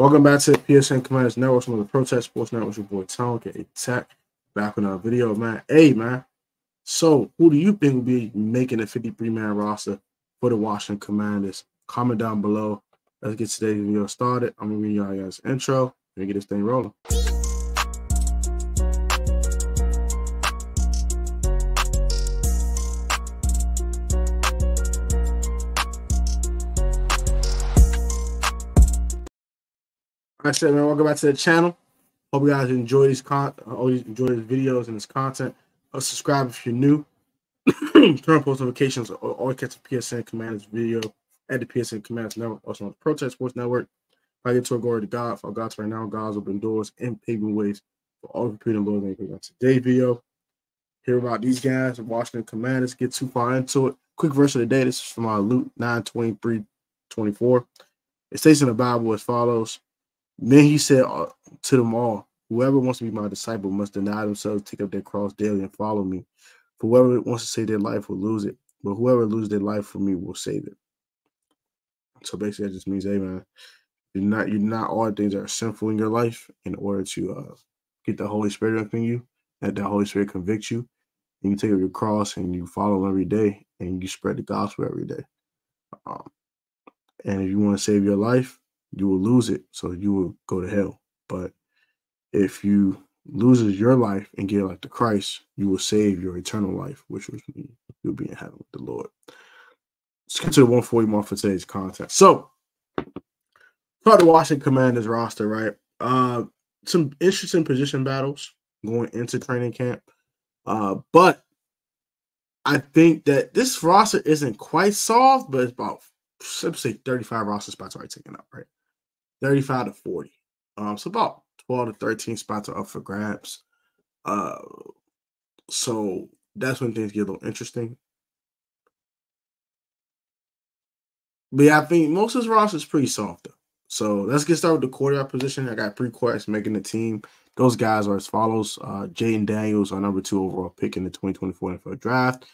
Welcome back to the PSN Commanders Network, one of the Protest Sports Network. Your boy Tom, aka Tech, back on our video, man. Hey, man. So, who do you think will be making the 53-man roster for the Washington Commanders? Comment down below. Let's get today's video started. I'm gonna read y'all guys' intro and get this thing rolling. All right, man. Welcome back to the channel. Hope you guys enjoy these videos and this content. Subscribe if you're new. Turn on post notifications or catch the PSN Commanders video at the PSN Commanders Network, also on the Protest Sports Network. If I get to a glory to God, for God's right now, God's open doors and paving ways for all the people in the Lord. On today's video, hear about these guys, the Washington Commanders. Get too far into it. Quick verse of the day. This is from Luke 9:23-24. It states in the Bible as follows. Then he said to them all, whoever wants to be my disciple must deny themselves, take up their cross daily, and follow me. For whoever wants to save their life will lose it, but whoever loses their life for me will save it. So basically, that just means, hey, man, you're not all the things that are sinful in your life in order to get the Holy Spirit within you, that the Holy Spirit convicts you, and you take up your cross and you follow him every day, and you spread the gospel every day. And if you want to save your life, you will lose it, so you will go to hell. But if you loses your life and get like to Christ, you will save your eternal life, which would mean you'll be in heaven with the Lord. Let's get to the 140 mark for today's content. So, start the Washington Commanders roster, right? Some interesting position battles going into training camp. But I think that this roster isn't quite solved, but it's about, let's say, 35 roster spots already taken up, right? 35 to 40. So about 12 to 13 spots are up for grabs. So that's when things get a little interesting. But yeah, I think most of this roster is pretty soft, though. So let's get started with the quarterback position. I got 3 quarterbacks making the team. Those guys are as follows. Jaden Daniels, our number 2 overall pick in the 2024 NFL draft,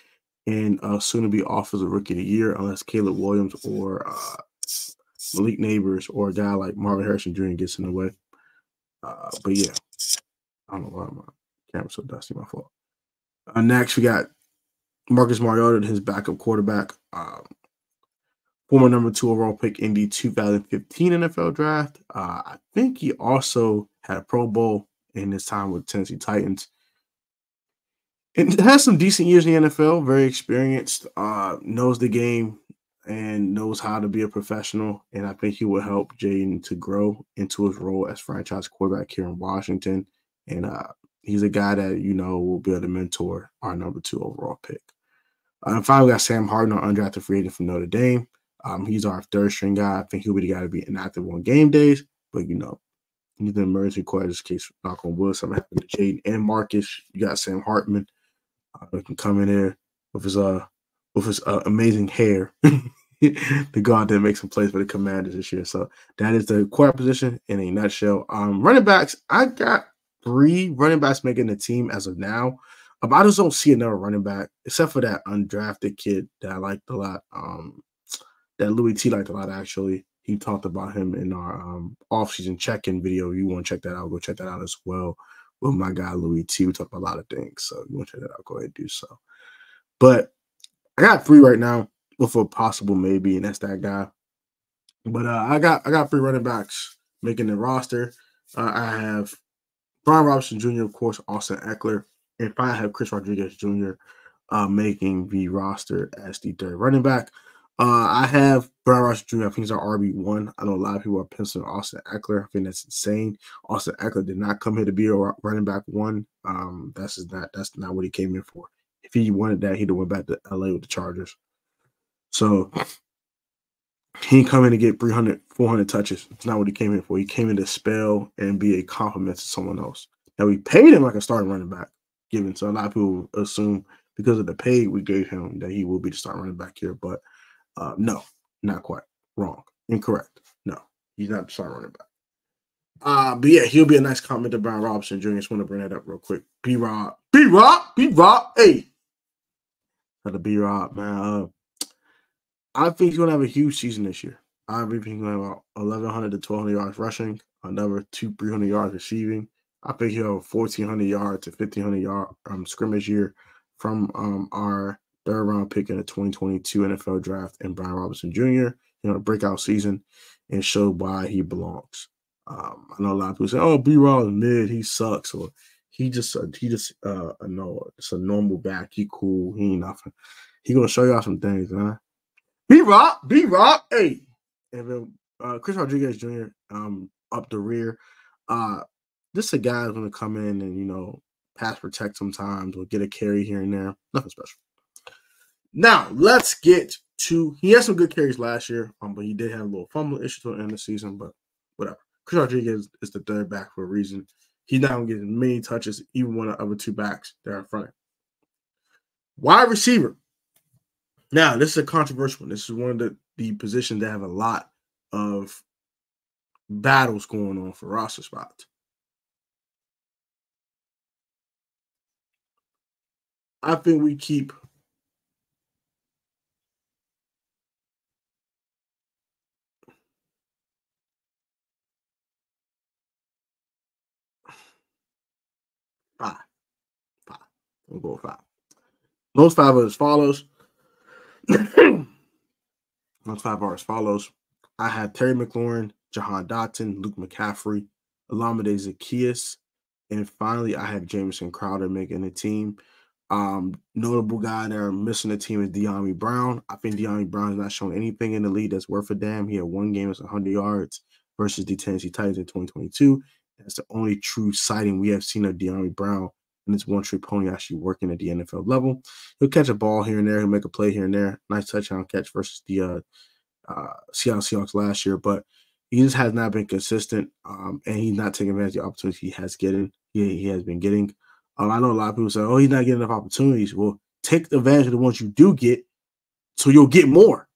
and soon to be Offensive Rookie of the Year, unless Caleb Williams or Malik Neighbors or a guy like Marvin Harrison Jr. gets in the way. But yeah, I don't know why my camera's so dusty, my fault. Next, we got Marcus Mariota, his backup quarterback, former number 2 overall pick in the 2015 NFL draft. I think he also had a Pro Bowl in his time with Tennessee Titans. And has some decent years in the NFL, very experienced, knows the game, and knows how to be a professional. And I think he will help Jaden to grow into his role as franchise quarterback here in Washington. And he's a guy that, you know, will be able to mentor our number 2 overall pick. And finally, we got Sam Harden, our undrafted free agent from Notre Dame. He's our 3rd string guy. I think he'll be the guy to be inactive on game days. But, you know, he's an emergency quarterback in case knock on wood, something happened to Jaden and Marcus. You got Sam Hartman who can come in there with his amazing hair to go out there and make some plays for the Commanders this year. So that is the quarterback position in a nutshell. Running backs, I got 3 running backs making the team as of now. I just don't see another running back except for that undrafted kid that I liked a lot. That Louis T liked a lot, actually. He talked about him in our off-season check-in video. You want to check that out, go check that out as well. With my guy Louis T, we talked about a lot of things. So you want to check that out, go ahead and do so. But I got 3 right now with a possible maybe, and that's that guy. But I got 3 running backs making the roster. I have Brian Robinson Jr., of course, Austin Eckler, and I have Chris Rodriguez Jr. Making the roster as the 3rd running back. I have Brian Robinson Jr. I think he's our RB1. I know a lot of people are penciling Austin Eckler. I think that's insane. Austin Eckler did not come here to be a running back 1. That's not what he came in for. If he wanted that, he'd have went back to LA with the Chargers. So he ain't come in to get 300, 400 touches. It's not what he came in for. He came in to spell and be a compliment to someone else. Now, we paid him like a starting running back, given. So a lot of people assume because of the pay we gave him that he will be the starting running back here. But no, not quite. Wrong. Incorrect. No, he's not the starting running back. But yeah, he'll be a nice compliment to Brian Robinson Jr. Just want to bring that up real quick. B-Rob. Hey. The B-Rob, man. I think he's going to have a huge season this year. I think he's going about 1,100 to 1,200 yards rushing, another 300 yards receiving. I think he'll have 1,400 yards to 1,500 yard scrimmage year from our third round pick in the 2022 NFL draft and Brian Robinson Jr. A breakout season and show why he belongs. I know a lot of people say, "Oh, B-Roll is mid, he sucks," or it's a normal back. He cool, he ain't nothing. He gonna show y'all some things, huh? B-Rock, hey. And then Chris Rodriguez Jr. Up the rear. This is a guy who's gonna come in and pass protect sometimes or get a carry here and there. Nothing special. Now let's get to. He had some good carries last year, but he did have a little fumble issue to the end of the season. But whatever. Chris Rodriguez is the third back for a reason. He's not gonna get many touches, even one of the other two backs that are in front of him. Wide receiver. Now, this is a controversial one. This is one of the positions that have a lot of battles going on for roster spots. I think we keep five. We'll go with five. Those five are as follows. Those five are as follows. I have Terry McLaurin, Jahan Dotson, Luke McCaffrey, Olamide Zaccheaus, and finally I have Jamison Crowder making the team. Notable guy that are missing the team is De'Ami Brown. I think De'Ami Brown has not shown anything in the league that's worth a damn. He had one game as 100 yards versus the Tennessee Titans in 2022. That's the only true sighting we have seen of De'Ami Brown, and it's one true pony actually working at the NFL level. He'll catch a ball here and there. He'll make a play here and there. Nice touchdown catch versus the Seattle Seahawks last year, but he just has not been consistent, and he's not taking advantage of the opportunities he has been getting. I know a lot of people say, "Oh, he's not getting enough opportunities." Well, take advantage of the ones you do get, so you'll get more.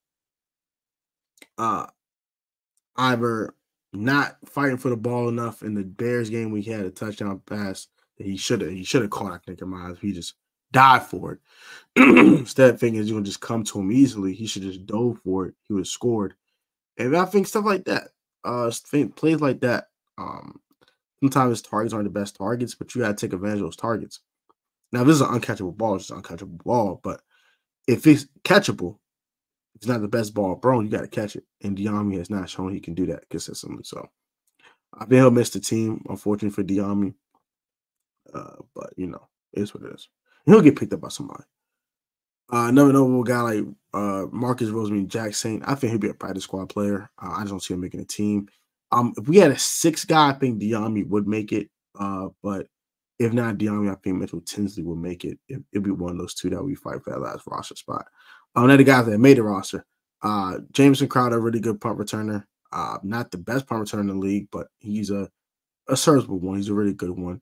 Either not fighting for the ball enough in the Bears game, we had a touchdown pass that he should have caught. I think in my eyes, he just died for it. Instead of thinking he's going to just come to him easily, he should just dove for it. He would have scored. And I think stuff like that, plays like that. Sometimes his targets aren't the best targets, but you got to take advantage of those targets. Now, if this is an uncatchable ball, it's an uncatchable ball. But if it's catchable, if it's not the best ball thrown, you got to catch it. And De'Ami has not shown he can do that consistently. So I think he'll miss the team, unfortunately for De'Ami. But, it is what it is. And he'll get picked up by somebody. Another notable guy like Marcus Rosemary-Jackson, I think he'll be a practice squad player. I just don't see him making a team. If we had a sixth guy, I think De'Ami would make it. But if not De'Ami, I think Mitchell Tinsley will make it. It'll be one of those two that we fight for that last roster spot. Another guy that made the roster, Jamison Crowder, really good punt returner. Not the best punt returner in the league, but he's a serviceable one. He's a really good one.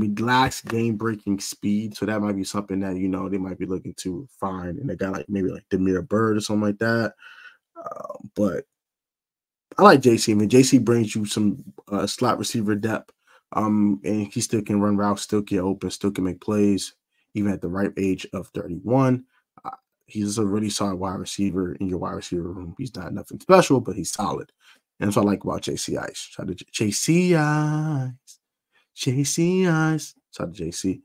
He lacks game-breaking speed, so that might be something that they might be looking to find in a guy maybe like Demir Bird or something like that. But I like JC. I mean, JC brings you some slot receiver depth, and he still can run routes, still get open, still can make plays, even at the ripe age of 31. He's a really solid wide receiver in your wide receiver room. He's not nothing special, but he's solid, and that's what I like about JC Ice. Shout out to JC Ice. JC Ice. Shout out to JC.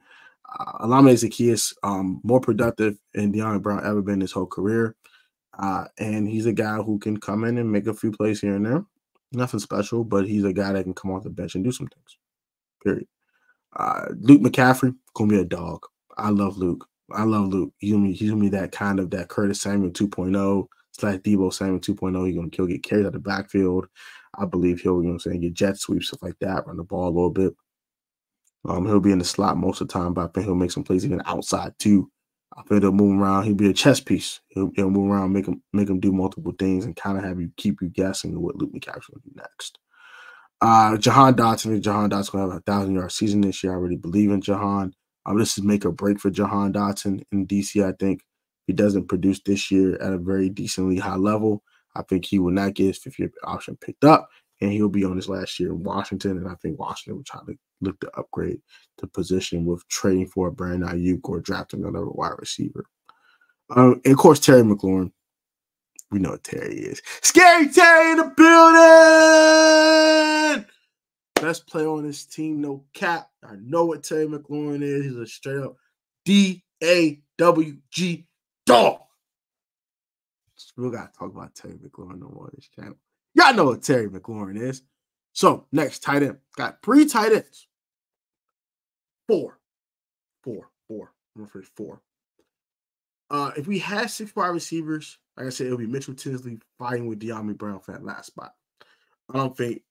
Olamide Zaccheaus, more productive than De'Ami Brown ever been his whole career. And he's a guy who can come in and make a few plays here and there. Nothing special, but he's a guy that can come off the bench and do some things. Period. Luke McCaffrey, gonna be a dog. I love Luke. He's gonna be that kind of that Curtis Samuel 2.0 / Debo Samuel 2.0. He'll get carried out of the backfield. I believe he'll, get jet sweeps, stuff like that, run the ball a little bit. He'll be in the slot most of the time, but I think he'll make some plays even outside too. I think he'll move around. He'll be a chess piece. He'll move around, make him do multiple things, and kind of keep you guessing what Luke McCaffrey will do next. Jahan Dotson gonna have a 1,000-yard season this year. I really believe in Jahan. This is make or break for Jahan Dotson in DC. I think if he doesn't produce this year at a very decently high level, I think he will not get his 5th-year option picked up, and he'll be on his last year in Washington. And I think Washington will try to look to upgrade the position with trading for a Brandon Ayuk or drafting another wide receiver. And of course, Terry McLaurin. We know what Terry is. Scary Terry in the building! Best player on this team, no cap. I know what Terry McLaurin is. He's a straight up DAWG dog. We gotta talk about Terry McLaurin no more on this channel. Y'all know what Terry McLaurin is. So next tight end. Got 3 tight ends. 4. I'm gonna finish 4. If we had 6 wide receivers, like I said, it'll be Mitchell Tinsley fighting with De'Ami Brown for that last spot. I don't think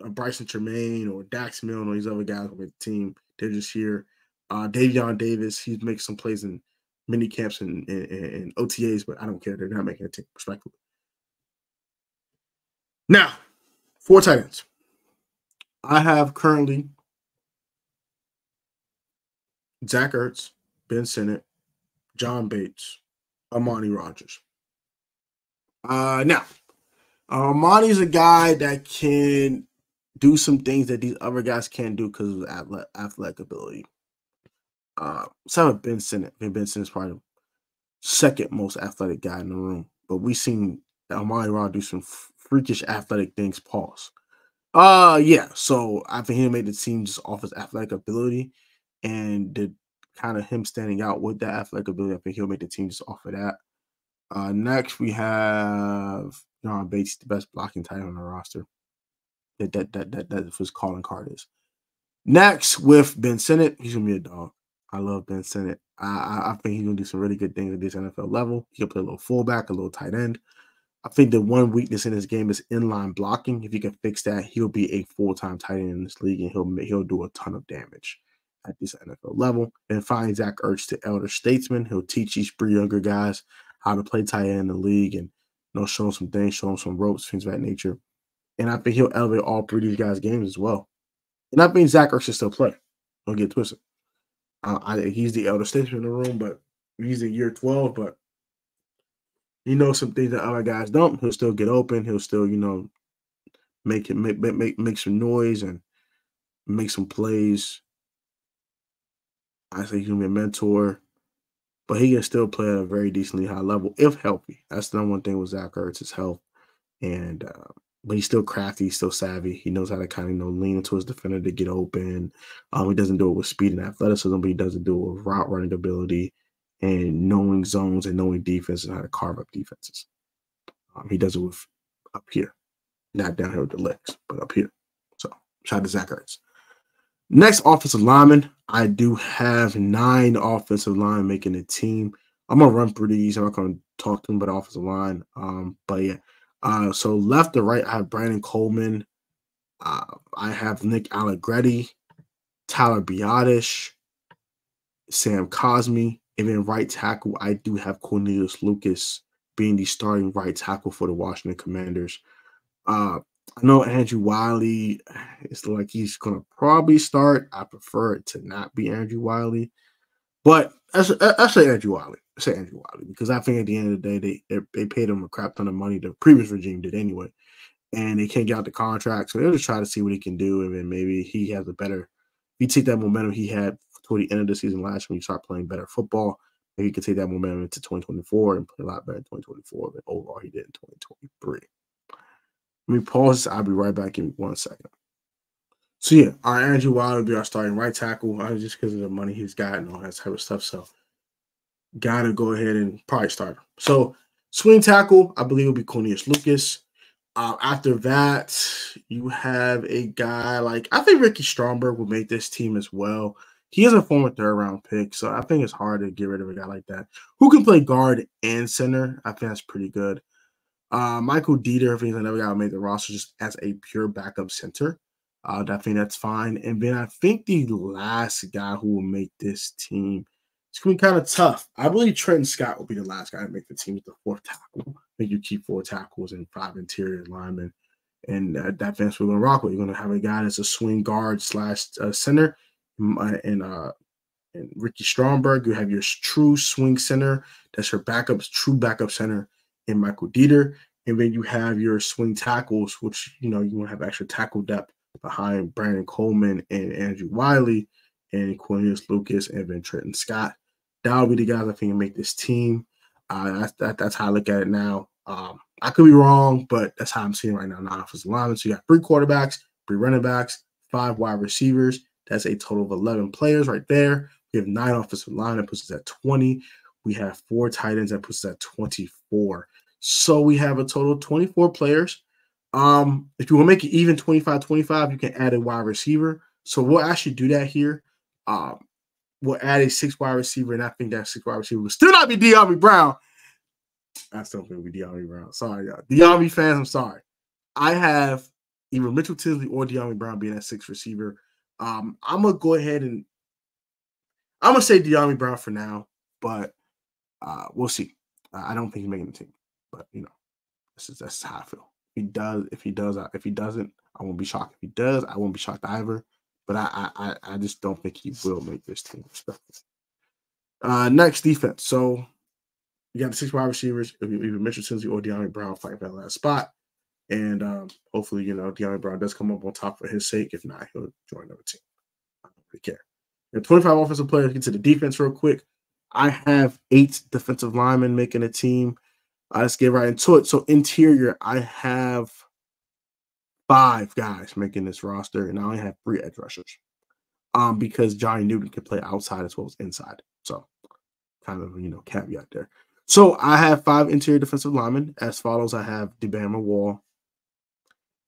Bryson Tremaine or Dax Milne or these other guys with the team. They're just here. Davion Davis, he's making some plays in mini camps and OTAs, but I don't care. They're not making a team, respectfully. Now, 4 tight ends. I have currently Zach Ertz, Ben Sinnott, John Bates, Amani Rogers. Now, Amani's a guy that can do some things that these other guys can't do because of athletic ability. So with Ben Sinnott. Ben Sinnott's probably the second most athletic guy in the room. But we've seen Amani Rogers do some freakish athletic things. Pause. Yeah. So I think he made the team just off his athletic ability and the kind of him standing out with that athletic ability. I think he'll make the team just off of that. Next we have John Bates, the best blocking tight end on the roster. That's his calling card is. Next with Ben Sinnott, he's gonna be a dog. I love Ben Sinnott. I think he's gonna do some really good things at this NFL level. He can play a little fullback, a little tight end. I think the one weakness in his game is inline blocking. If he can fix that, he'll be a full-time tight end in this league, and he'll do a ton of damage at this NFL level. And finally, Zach Ertz, the elder statesman. He'll teach these 3 younger guys how to play tight end in the league and show them some things, show them some ropes, things of that nature. And I think he'll elevate all 3 of these guys' games as well. And I think Zach Ertz should still play. Don't get twisted. He's the elder statesman in the room, but he's in year 12, but he knows some things that other guys don't. He'll still get open. He'll still, make some noise and make some plays. I think he's gonna be a mentor, but he can still play at a very decently high level if healthy. That's the number one thing with Zach Ertz is health, and but he's still crafty. He's still savvy. He knows how to kind of lean into his defender to get open. He doesn't do it with speed and athleticism, but he doesn't do it with route running ability and knowing zones and knowing defense and how to carve up defenses. He does it with up here, not down here with the legs, but up here. So shout out to Zach Ertz. Next offensive lineman, I do have 9 offensive linemen making the team. I'm gonna run through these. I'm not gonna talk to them about offensive line. But yeah. So left to right, I have Brandon Coleman. I have Nick Allegretti, Tyler Biadasz, Sam Cosmi, and then right tackle, I do have Cornelius Lucas being the starting right tackle for the Washington Commanders. I know Andrew Wiley, it's like he's going to probably start. I prefer it to not be Andrew Wiley. But I say Andrew Wiley. I say Andrew Wiley because I think at the end of the day, they paid him a crap ton of money. The previous regime did anyway. And they can't get out the contract. So they'll just try to see what he can do. And then maybe he has a better – if you take that momentum he had toward the end of the season last year when you start playing better football, maybe he can take that momentum into 2024 and play a lot better in 2024 than overall he did in 2023. Let me pause this. I'll be right back in 1 second. So, yeah, our Andrew Wilder will be our starting right tackle just because of the money he's got and all that type of stuff. So, got to go ahead and probably start him. So, swing tackle, I believe, will be Cornelius Lucas. After that, you have a guy like, I think Ricky Stromberg will make this team as well. He is a former 3rd-round pick, so I think it's hard to get rid of a guy like that who can play guard and center. I think that's pretty good. Michael Dieter, I think he's another guy who made the roster just as a pure backup center. I think that's fine. And then I think the last guy who will make this team, it's going to be kind of tough. I believe Trenton Scott will be the last guy to make the team with the 4th tackle. I think you keep 4 tackles and 5 interior linemen. And that fence we're going to rock with. You're going to have a guy that's a swing guard / center. And Ricky Stromberg, you have your true swing center. That's your true backup center in Michael Dieter. And then you have your swing tackles, which, you want to have extra tackle depth behind Brandon Coleman and Andrew Wiley and Cornelius Lucas and then Trenton Scott. That'll be the guys I think will make this team. That's how I look at it now. I could be wrong, but that's how I'm seeing it right now. 9 offensive linemen. So you got 3 quarterbacks, 3 running backs, 5 wide receivers. That's a total of 11 players right there. We have 9 offensive linemen, that puts us at 20. We have 4 tight ends, that puts us at 24. So we have a total of 24 players. If you want to make it even 25-25, you can add a wide receiver. So we'll actually do that here. We'll add a 6 wide receiver, and I think that 6 wide receiver will still not be De'Ami Brown. I still think it will be De'Ami Brown. Sorry, y'all. De'Ami fans, I'm sorry. I have either Mitchell Tinsley or De'Ami Brown being that 6th receiver. I'm going to go ahead and I'm going to say De'Ami Brown for now, but we'll see. I don't think he's making the team, but that's how I feel. If he doesn't, I won't be shocked. If he does, I won't be shocked either. But I just don't think he will make this team. Next, defense. So you got the 6 wide receivers, either Mitchell Tinsley or De'Ami Brown fighting for that last spot. And hopefully, De'Ami Brown does come up on top for his sake. If not, he'll join another team. I don't really care. And 25 offensive players. Get to the defense real quick. I have 8 defensive linemen making a team. Let's get right into it. So interior, I have 5 guys making this roster, and I only have 3 edge rushers. Because Johnny Newton can play outside as well as inside. So kind of caveat there. So I have 5 interior defensive linemen as follows. I have DeBama Wall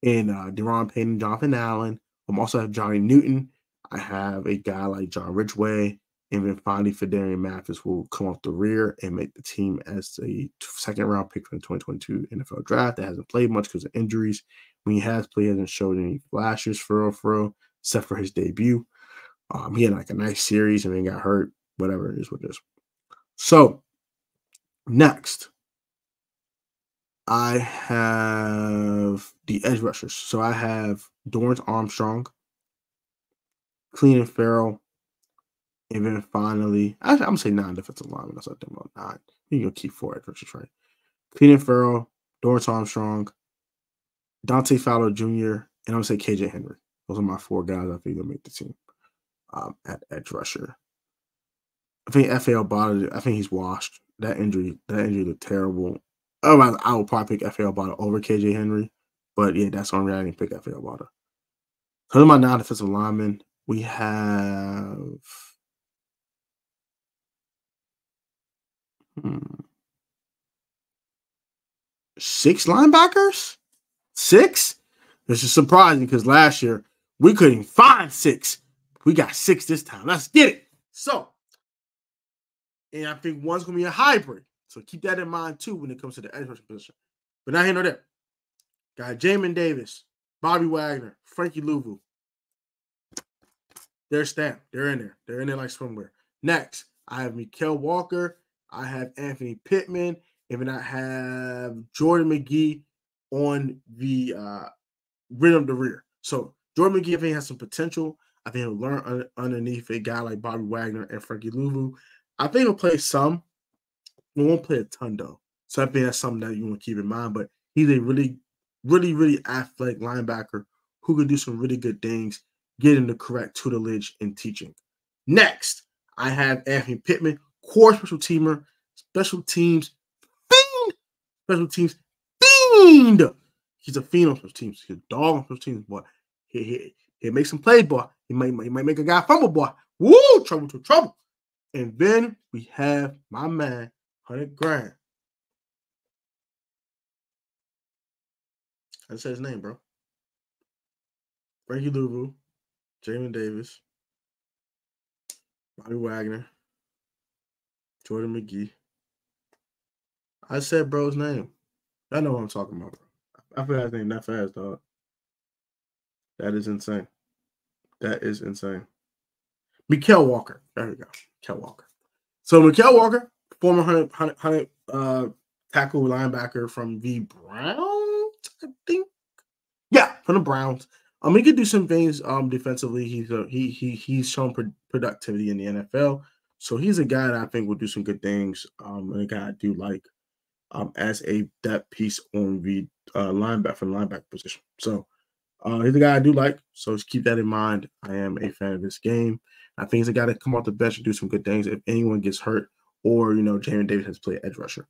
and Deron Payne and Jonathan Allen. I also have Johnny Newton. I have a guy like John Ridgway, and then finally Fedarian Mathis will come off the rear and make the team as a 2nd-round pick from the 2022 NFL draft that hasn't played much because of injuries. When he has played, he hasn't showed any flashes for real, except for his debut. He had like a nice series and then got hurt. Whatever it is with this. So next, I have the edge rushers. So I have Dorrance Armstrong, Clean and Farrell, and then finally, I'm going to say 9 defensive linemen. That's what I'm thinking about 9. You're going to keep 4 edge rushers, right? Clean and Farrell, Dorrance Armstrong, Dante Fowler Jr., and I'm going to say KJ Henry. Those are my 4 guys I think will make the team at edge rusher. I think F.A. Obata, I think he's washed. That injury looked terrible. Otherwise, I would probably pick F.A. Obata over KJ Henry. But yeah, that's the only reason I didn't pick F.A. Obata. So my 9 defensive linemen, we have 6 linebackers? 6? This is surprising because last year we couldn't find 6. We got 6 this time. Let's get it. So, and I think one's going to be a hybrid. So keep that in mind, too, when it comes to the edge rusher position. But not here nor there. Got Jamin Davis, Bobby Wagner, Frankie Louvu. They're stamped. They're in there. They're in there like swimwear. Next, I have Mikael Walker. I have Anthony Pittman. And then I have Jordan McGee on the rim of the rear. So Jordan McGee, I think, has some potential. I think he'll learn underneath a guy like Bobby Wagner and Frankie Louvu. I think he'll play some. He won't play a ton, though. So I think that's something that you want to keep in mind. But he's a really, really, really athletic linebacker who can do some really good things, getting the correct tutelage and teaching. Next, I have Anthony Pittman, core special teamer, special teams, fiend. Special teams, fiend. He's a fiend on special teams. He's a dog on special teams, boy. He makes some plays, boy. He might make a guy fumble, boy. Woo! Trouble to trouble. And then we have my man, 100 grand. I just said his name, bro. Frankie Louvu, Jamin Davis, Bobby Wagner, Jordan McGee. I said bro's name. I know what I'm talking about, bro. I forgot his name that fast, dog. That is insane. That is insane. Mikael Walker. There we go. Mikael Walker. So Mikael Walker, former 100 tackle linebacker from the Browns, I think. Yeah, from the Browns. He could do some things defensively. He's shown productivity in the NFL. So he's a guy that I think will do some good things. And a guy I do like as a depth piece on the linebacker position. So he's a guy I do like. So just keep that in mind. I am a fan of this game. I think he's a guy that come off the bench and do some good things. If anyone gets hurt or, Jamin Davis has played edge rusher.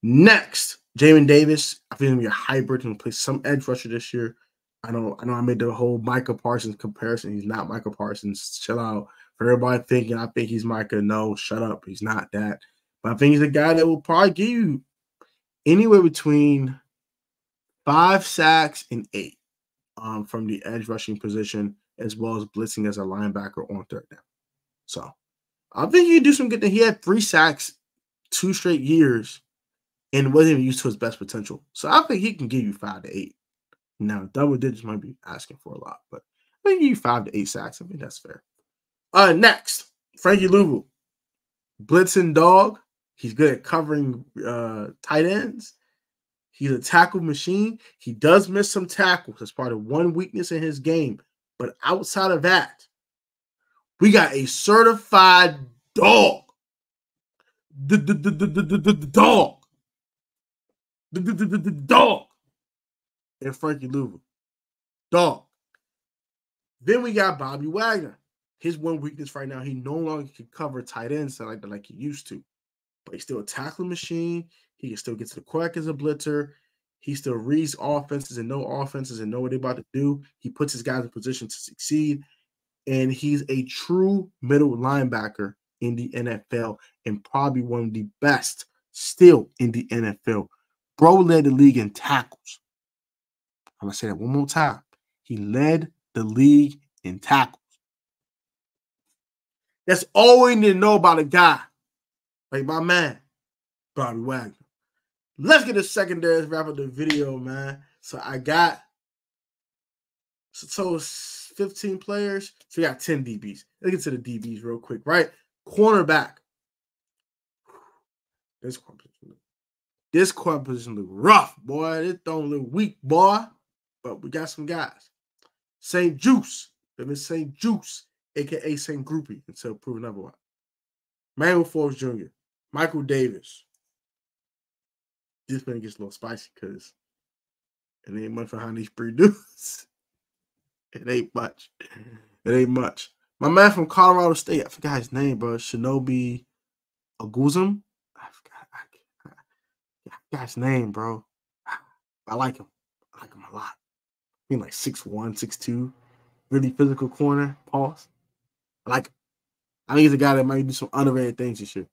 Next, Jamin Davis, I think he's going to be a hybrid. He's going to play some edge rusher this year. I know I made the whole Micah Parsons comparison. He's not Micah Parsons. Chill out. For everybody thinking I think he's Micah, no, shut up. He's not that. But I think he's a guy that will probably give you anywhere between 5 sacks and 8 from the edge rushing position, as well as blitzing as a linebacker on third down. So I think he can do some good things. He had 3 sacks 2 straight years and wasn't even used to his best potential. So I think he can give you 5 to 8. Now, double digits might be asking for a lot, but I think give you 5 to 8 sacks. I think that's fair. Next, Frankie Louvu. Blitzing dog. He's good at covering tight ends. He's a tackle machine. He does miss some tackles as part of one weakness in his game. But outside of that, we got a certified dog. Dog. Dog. And Frankie Louvu. Dog. Then we got Bobby Wagner. His one weakness right now, he no longer can cover tight ends like he used to. But he's still a tackling machine. He can still get to the quarterback as a blitzer. He still reads offenses and know what they're about to do. He puts his guys in position to succeed. And he's a true middle linebacker in the NFL and probably one of the best still in the NFL. Bro led the league in tackles. I'm going to say that one more time. He led the league in tackles. That's all we need to know about a guy like my man, Bobby Wagner. Let's get the secondary. Let's wrap up the video, man. So I got 15 players. So we got 10 DBs. Let's get to the DBs real quick, right? Cornerback. This corner position look rough, boy. This don't look weak, boy. But we got some guys. St. Juice. St. Juice, a.k.a. St. Groupie, until proven otherwise. Manuel Forbes Jr., Michael Davis. This one gets a little spicy because it ain't much for how these produce. It ain't much. It ain't much. My man from Colorado State, I forgot his name, bro. Shinobi Oguzum. I forgot his name, bro. I like him. I like him a lot. He's like 6'1", 6'2". Really physical corner. Pause. I like him. I think he's a guy that might do some underrated things this year.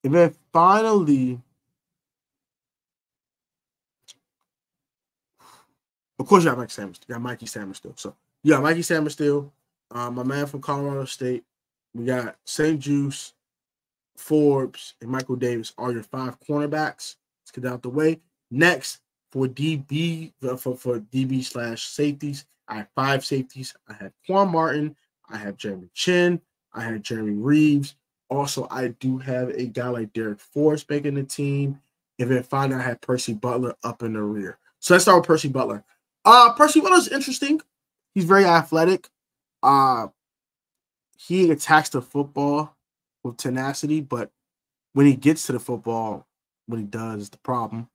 And then finally, of course, you got Mikey Sanders. You got Mikey Sanders still. So you got Mikey Sanders still. My man from Colorado State. We got St. Juice, Forbes, and Michael Davis are your 5 cornerbacks. Let's get out the way. Next, for DB, for DB/safeties, I have 5 safeties. I have Quan Martin. I have Jeremy Chin. I have Jeremy Reeves. Also, I do have a guy like Derek Forrest making the team. And then finally, I have Percy Butler up in the rear. So let's start with Percy Butler. Percy Butler's interesting. He's very athletic. He attacks the football with tenacity, but when he gets to the football, what he does is the problem.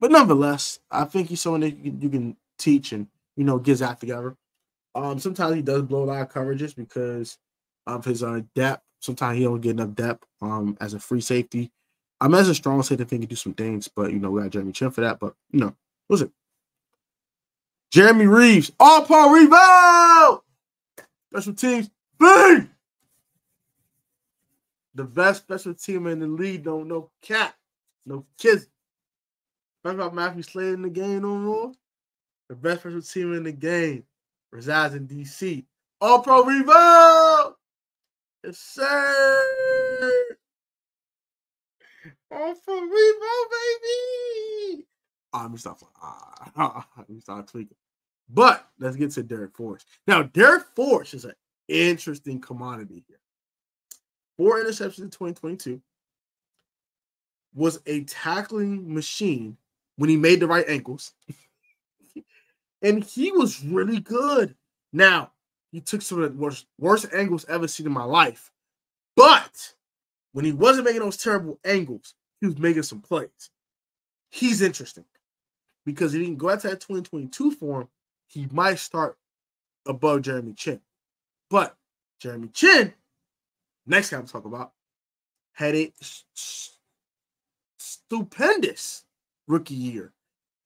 But nonetheless, I think he's someone that you can teach and, get his act together. Sometimes he does blow a lot of coverages because of his depth. Sometimes he don't get enough depth as a free safety. As a strong safety, I think he can do some things, but, we got Jeremy Chin for that. But, listen. Jeremy Reeves. All-Pro Revo! Special teams. Bang! The best special teamer in the league, no cap. No kids. Talk about Matthew Slater in the game no more. The best special teamer in the game resides in D.C. All-Pro Revo! Yes, sir! All-Pro Revo, baby! Let me stop. Let me start tweaking. But let's get to Derek Forrest. Now, Derek Forrest is an interesting commodity here. 4 interceptions in 2022. Was a tackling machine when he made the right ankles. And he was really good. Now, he took some of the worst angles ever seen in my life. But when he wasn't making those terrible angles, he was making some plays. He's interesting. Because he didn't go out to that 2022 form, he might start above Jeremy Chin. But Jeremy Chin, next guy I'm talking about, had a stupendous rookie year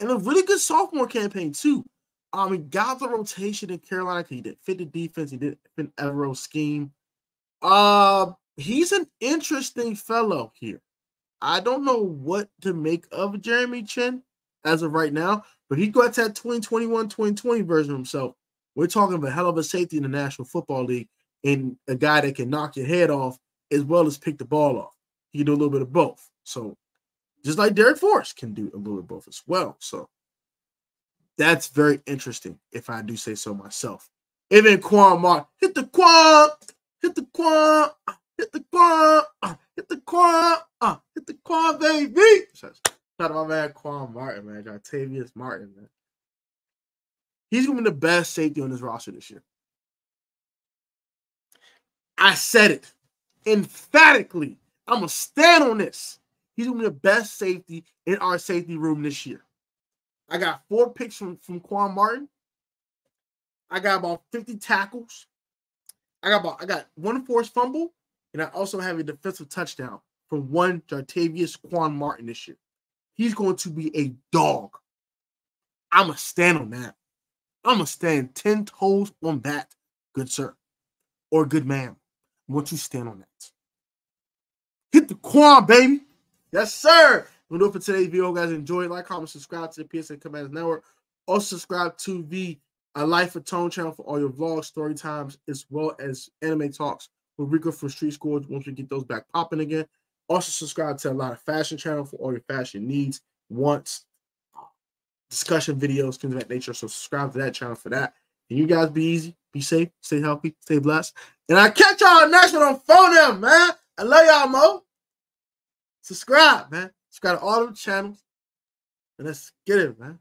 and a really good sophomore campaign too. He got the rotation in Carolina. He did fit the defense. He did fit Evero's scheme. He's an interesting fellow here. I don't know what to make of Jeremy Chin as of right now, but he got that 2021, 2020 version of himself. We're talking of a hell of a safety in the National Football League and a guy that can knock your head off as well as pick the ball off. He can do a little bit of both. So just like Derek Forrest can do a little of both as well. So that's very interesting, if I do say so myself. Even Quan Martin, hit the Quan, hit the Quan, hit the Quan, hit the Quan, hit the Quan, baby. Shout out to my man Quan Martin, man. Jartavius Martin, man. He's going to be the best safety on this roster this year. I said it emphatically. I'm going to stand on this. He's going to be the best safety in our safety room this year. I got 4 picks from Quan Martin. I got about 50 tackles. I got 1 forced fumble, and I also have a defensive touchdown from 1 Jartavius Quan Martin this year. He's going to be a dog. I'm going to stand on that. I'm going to stand 10 toes on that, good sir, or good ma'am. I want you to stand on that. Hit the Quan, baby. Yes, sir. We'll do it for today's video, guys. Enjoy it. Like, comment, subscribe to the PSN Commanders Network. Also, subscribe to the Life of Tone channel for all your vlogs, story times, as well as anime talks with Rico from Street School once we get those back popping again. Also, subscribe to a lot of fashion channel for all your fashion needs, wants, discussion videos, things of that nature. So subscribe to that channel for that. And you guys be easy, be safe, stay healthy, stay blessed. And I catch y'all next one on Phone Them, man. I love y'all, Mo. Subscribe, man. Subscribe to all the channels. And let's get it, man.